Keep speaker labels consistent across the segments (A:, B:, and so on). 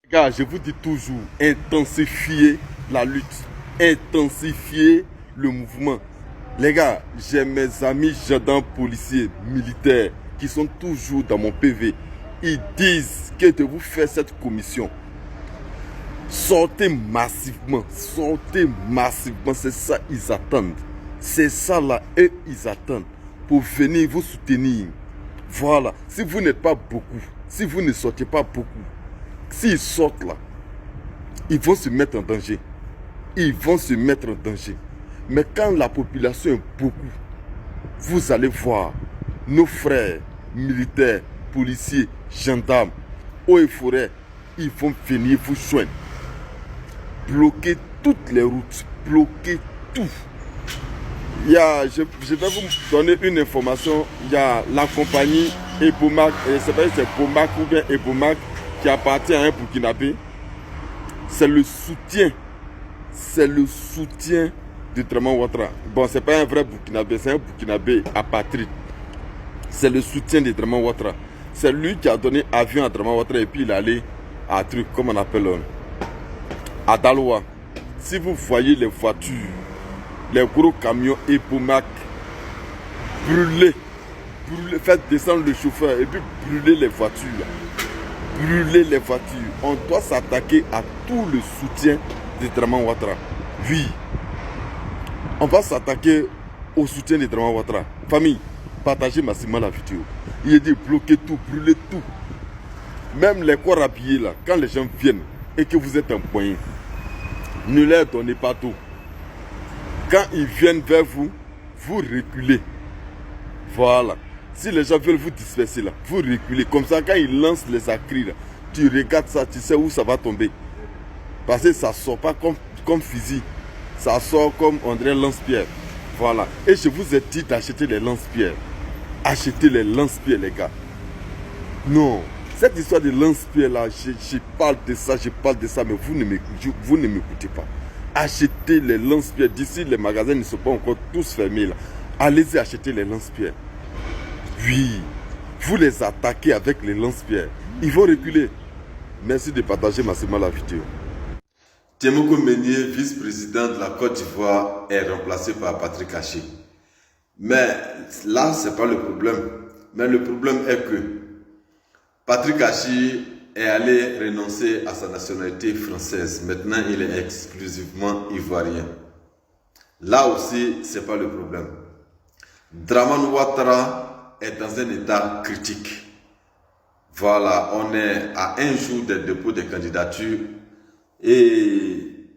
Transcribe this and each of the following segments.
A: Car je vous dis toujours, intensifiez la lutte, intensifiez le mouvement. Les gars, j'ai mes amis gendarmes, policiers, militaires qui sont toujours dans mon PV. Ils disent que de vous faire cette commission. Sortez massivement, c'est ça ils attendent. C'est ça là, eux ils attendent pour venir vous soutenir. Voilà, si vous n'êtes pas beaucoup, si vous ne sortez pas beaucoup, s'ils sortent là, ils vont se mettre en danger. Ils vont se mettre en danger. Mais quand la population est beaucoup, vous allez voir nos frères militaires, policiers, gendarmes, eaux et forêts, ils vont venir vous joindre. Bloquer toutes les routes, bloquer tout. Je vais vous donner une information. Il y a la compagnie Ebomac, je ne sais pas si c'est Bomac ou bien Ebomac, qui appartient à un Burkinabé. C'est le soutien de Draman Ouattara. Bon, c'est pas un vrai Burkinabé, c'est un Burkinabé apatride. C'est le soutien de Draman Ouattara. C'est lui qui a donné avion à Draman Ouattara et puis il est allé à truc, comme on appelle, à Daloa. Si vous voyez les voitures, les gros camions Ebomac brûlés, faites descendre le chauffeur et puis brûler les voitures. Brûler les voitures. On doit s'attaquer à tout le soutien de Draman Ouattara. Oui, on va s'attaquer au soutien de Draman Ouattara. Famille, partagez massivement la vidéo. Il est dit bloquer tout, brûler tout. Même les corps habillés là, quand les gens viennent et que vous êtes empoignés, ne leur donnez pas tout. Quand ils viennent vers vous, vous reculez. Voilà. Si les gens veulent vous disperser là, vous reculez. Comme ça, quand ils lancent les acris là, tu regardes ça, tu sais où ça va tomber. Parce que ça ne sort pas comme fusil. Ça sort comme on dirait lance-pierre. Voilà. Et je vous ai dit d'acheter les lance-pierres. Achetez les lance-pierres, les gars. Non. Cette histoire de lance-pierre là, je parle de ça, mais vous ne m'écoutez pas. Achetez les lance-pierres. D'ici, les magasins ne sont pas encore tous fermés là. Allez-y acheter les lance-pierres. Oui, vous les attaquez avec les lance-pierres. Ils vont reculer. Merci de partager massivement la vidéo.
B: Temoko Meunier, vice-président de la Côte d'Ivoire, est remplacé par Patrick Haché. Mais là, ce n'est pas le problème. Mais le problème est que Patrick Haché est allé renoncer à sa nationalité française. Maintenant, il est exclusivement ivoirien. Là aussi, ce n'est pas le problème. Draman Ouattara est dans un état critique. Voilà, on est à un jour des dépôts des candidatures et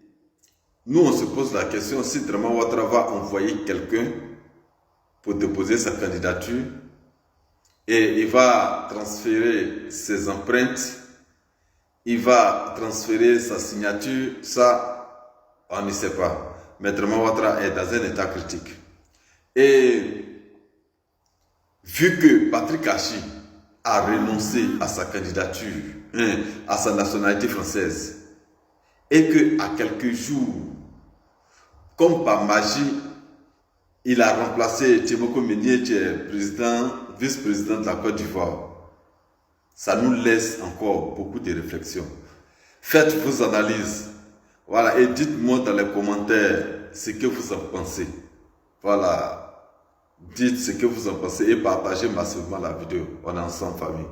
B: nous on se pose la question si Draman Ouattara va envoyer quelqu'un pour déposer sa candidature et il va transférer ses empreintes, il va transférer sa signature, ça on ne sait pas. Mais Draman Ouattara est dans un état critique. Et vu que Patrick Haché a renoncé à sa candidature, à sa nationalité française, et que à quelques jours, comme par magie, il a remplacé Temoko Meunier, qui est vice-président de la Côte d'Ivoire, ça nous laisse encore beaucoup de réflexions. Faites vos analyses, voilà, et dites-moi dans les commentaires ce que vous en pensez. Voilà. Dites ce que vous en pensez et partagez massivement la vidéo. On est ensemble, famille.